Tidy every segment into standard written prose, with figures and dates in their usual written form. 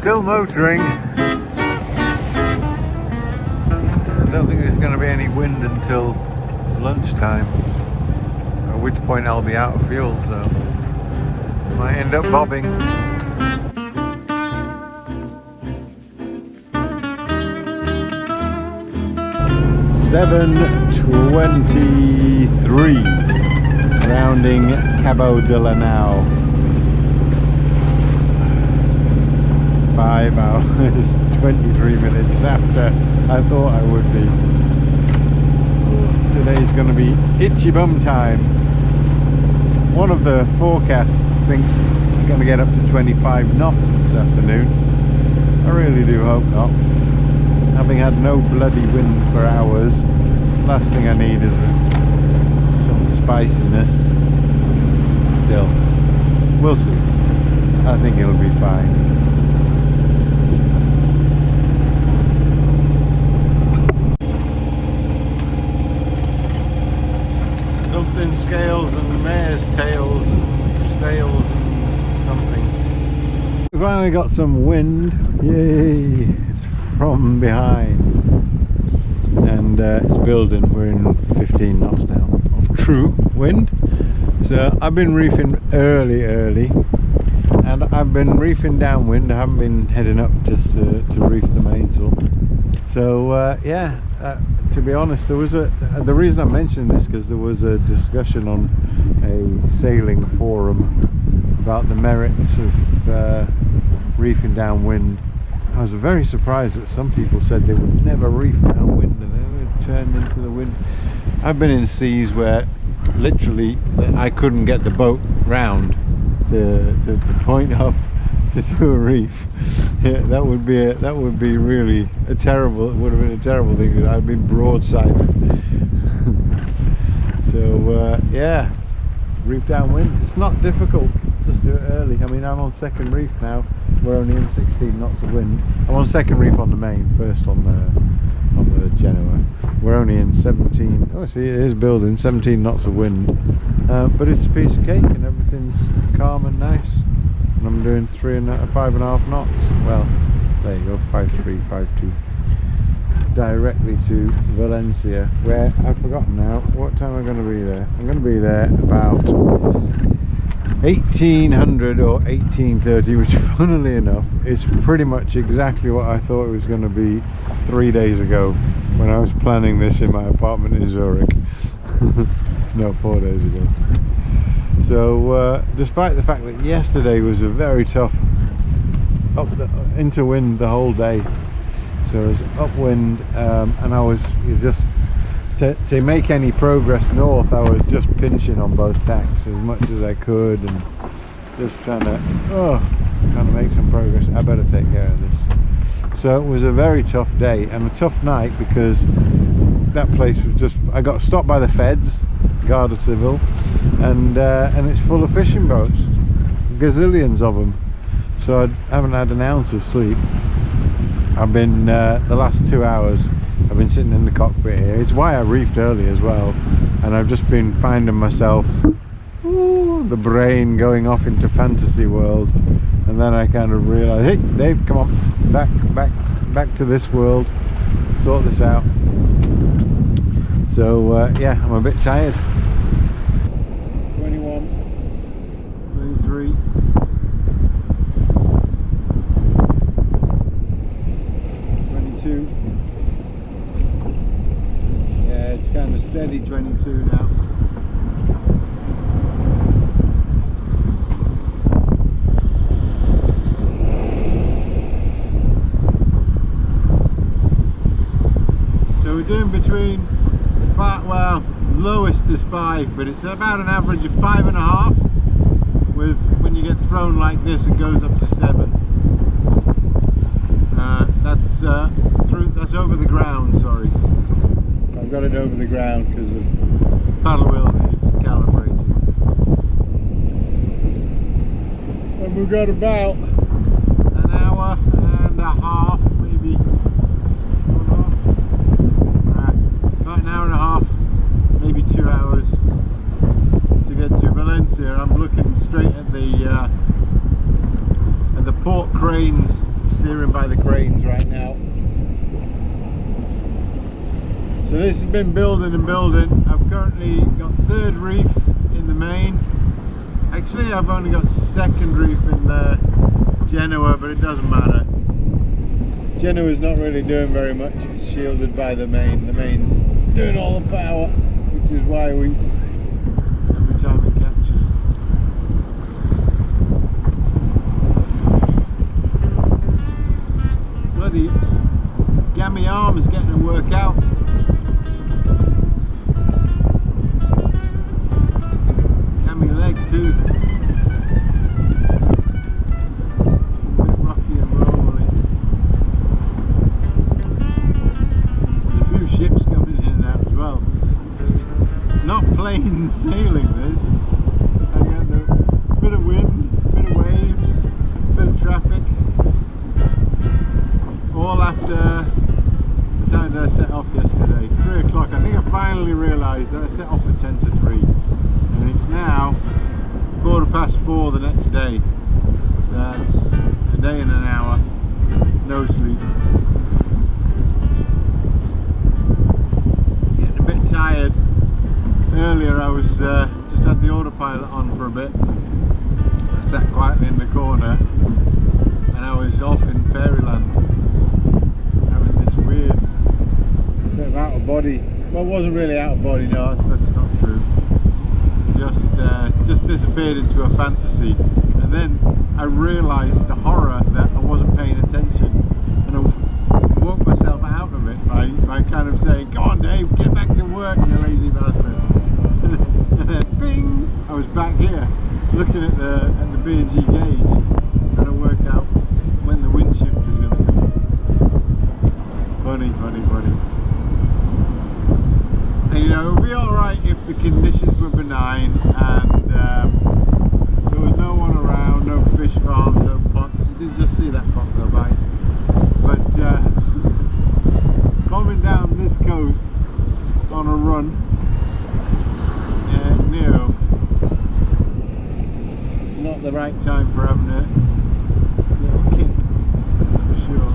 Still motoring. I don't think there's going to be any wind until lunchtime, at which point I'll be out of fuel, so might end up bobbing. 7:23, rounding Cabo de la Nao. 5 hours, 23 minutes after I thought I would be. Today's going to be itchy bum time. One of the forecasts thinks it's going to get up to 25 knots this afternoon. I really do hope not. Having had no bloody wind for hours, last thing I need is some spiciness. Still, we'll see. I think it'll be fine. Something scales and mare's tails and sails and something. We finally got some wind. Yay! From behind, and it's building. We're in 15 knots now of true wind. So I've been reefing early, and I've been reefing downwind. I haven't been heading up just to reef the mainsail. So yeah, to be honest, there was the reason I'm mentioning this because there was a discussion on a sailing forum about the merits of reefing downwind. I was very surprised that some people said they would never reef downwind and they would turn into the wind. I've been in seas where literally I couldn't get the boat round to point up to do a reef. Yeah, that would be really a terrible. It would have been a terrible thing. I've been broadsided. So yeah, reef downwind. It's not difficult. Just do it early. I mean, I'm on second reef now. We're only in 16 knots of wind. I'm on second reef on the main, first on the Genoa. We're only in 17. Oh, see, it is building 17 knots of wind, but it's a piece of cake and everything's calm and nice. And I'm doing 5.5 knots. Well, there you go, 5.3, 5.2. Directly to Valencia, where I've forgotten now what time I'm going to be there. I'm going to be there about 1800 or 1830, which funnily enough is pretty much exactly what I thought it was going to be 3 days ago when I was planning this in my apartment in Zurich. No, 4 days ago. So despite the fact that yesterday was a very tough into wind the whole day, so it was upwind, and I was just to make any progress north, I was just pinching on both tacks as much as I could and just trying to make some progress. I better take care of this. So it was a very tough day and a tough night because that place was just, I got stopped by the feds, Garda Civil, and it's full of fishing boats, gazillions of them. So I haven't had an ounce of sleep. I've been the last 2 hours I've been sitting in the cockpit here. It's why I reefed early as well, and I've just been finding myself, the brain going off into fantasy world, and then I kind of realised, hey Dave, come on, back to this world, sort this out. So yeah, I'm a bit tired. 21, 23. 22. Yeah, it's kind of steady 22 now. So we're doing between well, lowest is 5, but it's about an average of 5.5. With when you get thrown like this, it goes up to 7. That's over the ground. Sorry, I've got it over the ground because the paddle wheel needs calibrating. And we've got about an hour and a half, maybe. About an hour and a half, maybe 2 hours to get to Valencia. I'm looking straight at the port cranes this has been building and building. I've currently got third reef in the main. Actually, I've only got second reef in the Genoa, but it doesn't matter. Genoa's not really doing very much. It's shielded by the main. The main's doing all the power, which is why we, every time it catches. Bloody gammy arm is getting to work out. Gammy leg too. A bit rocky and rolly. There's a few ships coming in and out as well. It's not plain sailing this. I got a bit of wind, bit of waves, bit of traffic. All after the time that I set off yesterday, 3 o'clock. I think I finally realised that I set off at 10 to 3 and it's now 4:15 the next day, so that's a day and an hour, no sleep. Getting a bit tired. Earlier I was just had the autopilot on for a bit. I sat quietly in the corner and I was off in fairyland. Weird bit of out of body. Well, it wasn't really out of body, no, that's not true. Just disappeared into a fantasy, and then I realised the horror that I wasn't paying attention, and I woke myself out of it by kind of saying, "Come on, Dave, get back to work, you lazy bastard." And then, bing! I was back here looking at the B&G gauge, trying to work out when the wind shift was going to come. Funny. And you know, it would be alright if the conditions were benign and there was no one around, no fish farms, no pots. You did just see that pot go by. But coming down this coast on a run, no, it's not the right time for having a little kick, that's for sure.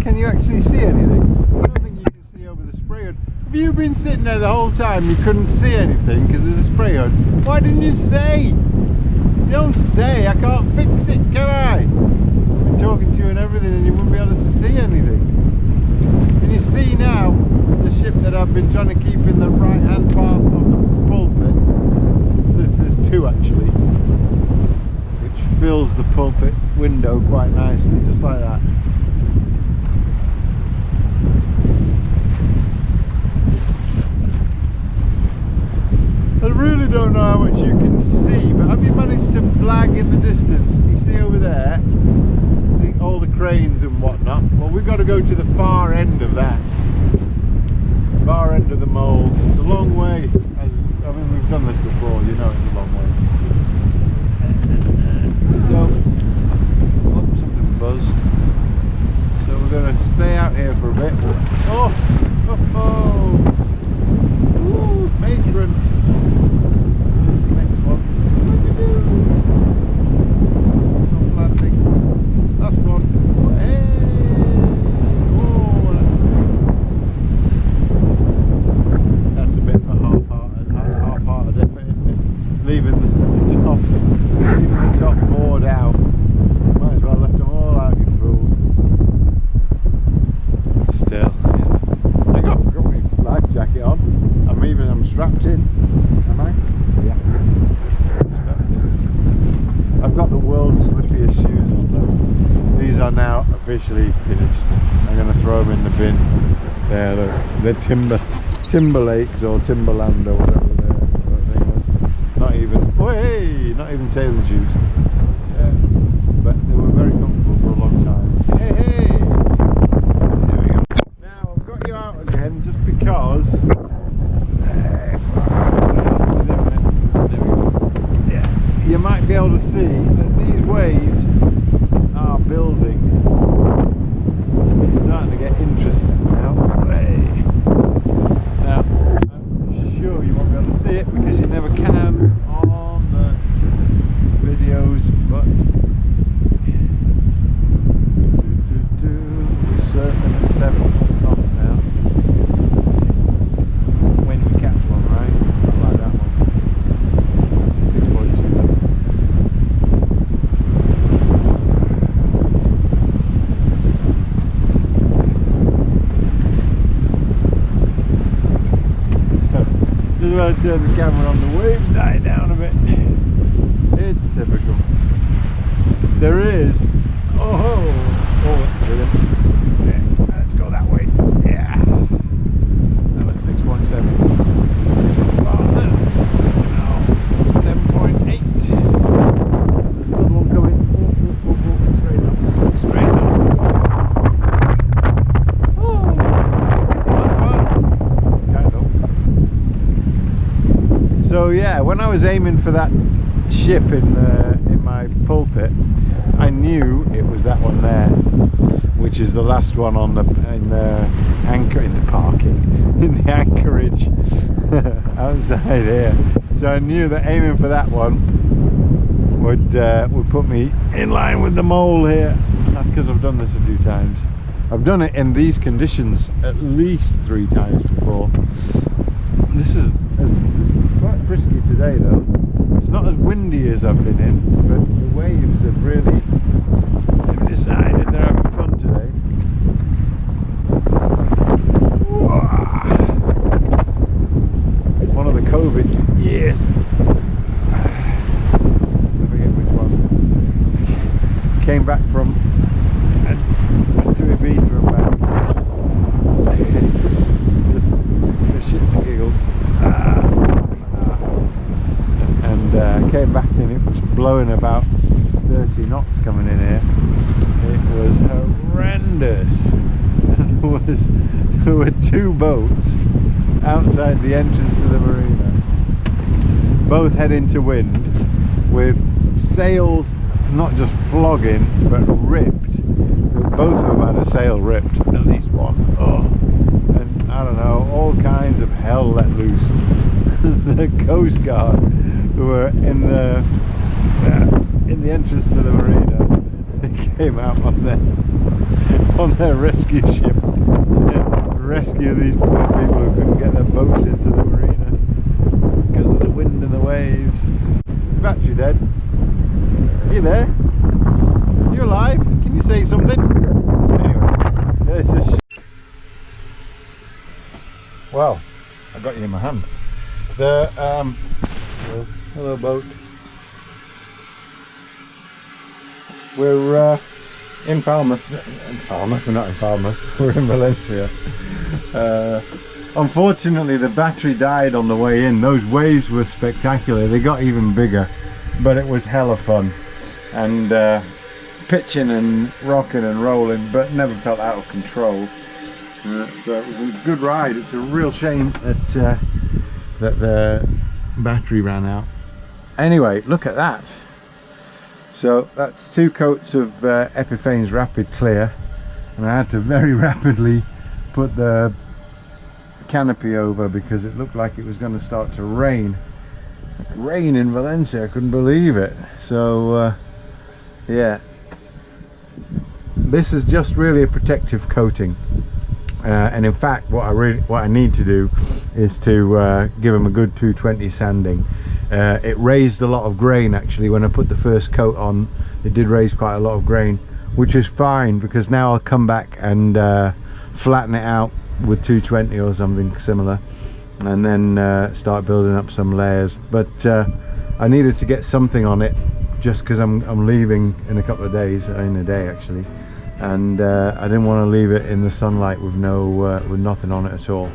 Can you actually see anything? I don't think you can see over the spray hood. Have you been sitting there the whole time you couldn't see anything because of the spray hood? Why didn't you say? You don't say, I can't fix it, can I? I've been talking to you and everything and you wouldn't be able to see anything. Can you see now the ship that I've been trying to keep in the right hand part of the pulpit? There's two actually, which fills the pulpit window quite nicely, just like that. I really don't know how much you can see, but have you managed to flag in the distance? You see over there, all the cranes and whatnot? Well, we've got to go to the far end of that. Far end of the mole. It's a long way. I mean, we've done this before, you know it's a long way. So, oh, something buzzed. So we're going to stay out here for a bit. Oh! Ooh, matron! Last one. Hey! Oh, that's a bit of a half-hearted effort, isn't it? Leaving the top board out. Might as well have left them all out, you fool. Still, yeah. I got my life jacket on. I'm strapped in. Am I? Yeah. I've got the world's slippiest shoes on though. These are now officially finished. I'm going to throw them in the bin. They're Timberlakes or Timberland or whatever thing was. Not even sailing shoes. Yeah. But they were very comfortable for a long time. Hey! There we go. Now I've got you out again just because. You might be able to see that these waves are building. It's starting to get interesting now. Now, I'm sure you won't be able to see it because you never can on the videos, but I turn the camera on, the waves die down a bit. It's typical. There is. Oh, that's brilliant. Okay, let's go that way. Yeah. That was 6.7. Oh, no. 7.8. There's another one coming. Straight up. Straight up. Oh, kind of. So yeah, when I was aiming for that ship in my pulpit, I knew it was that one there, which is the last one on the anchorage outside here. So I knew that aiming for that one would put me in line with the mole here. That's because I've done this a few times. I've done it in these conditions at least 3 times before. This is quite frisky today though. It's not as windy as I've been in, but the waves have really decided they're having fun today. One of the COVID years. I forget which one. Came back from to Ibiza and back. Just for shits and giggles. And came back and it was blowing about 30 knots coming in here. It was horrendous. There were 2 boats outside the entrance to the marina, both heading to wind, with sails not just flogging but ripped. Both of them had a sail ripped, at least one. Oh, and I don't know, all kinds of hell let loose. The Coast Guard, who were in the entrance to the marina, they came out on their rescue ship to rescue these poor people who couldn't get their boats into the marina because of the wind and the waves. Your battery dead? Are you there? Are you alive? Can you say something? Anyway, there's a well, I got you in my hand. The hello boat. We're in Falmouth. We're not in Falmouth. We're in Valencia. Unfortunately, the battery died on the way in. Those waves were spectacular. They got even bigger, but it was hella fun. And pitching and rocking and rolling, but never felt out of control. So it was a good ride. It's a real shame that that the battery ran out. Anyway, look at that. So that's 2 coats of Epiphanes Rapid Clear, and I had to very rapidly put the canopy over because it looked like it was going to start to rain. Rain in Valencia, I couldn't believe it. So yeah, this is just really a protective coating, and in fact what I need to do is to give them a good 220 sanding. It raised a lot of grain actually when I put the first coat on. It did raise quite a lot of grain, which is fine because now I'll come back and flatten it out with 220 or something similar, and then start building up some layers. But I needed to get something on it just because I'm leaving in a couple of days, in a day actually, and I didn't want to leave it in the sunlight with with nothing on it at all.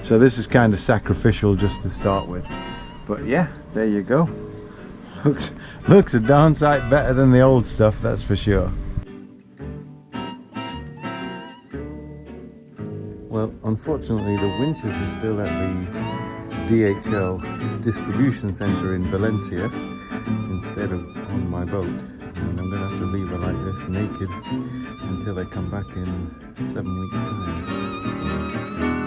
So this is kind of sacrificial just to start with. But yeah, there you go. Looks a darn sight better than the old stuff, that's for sure. Well, unfortunately the winches are still at the DHL distribution centre in Valencia instead of on my boat, and I'm going to have to leave her like this naked until they come back in 7 weeks time.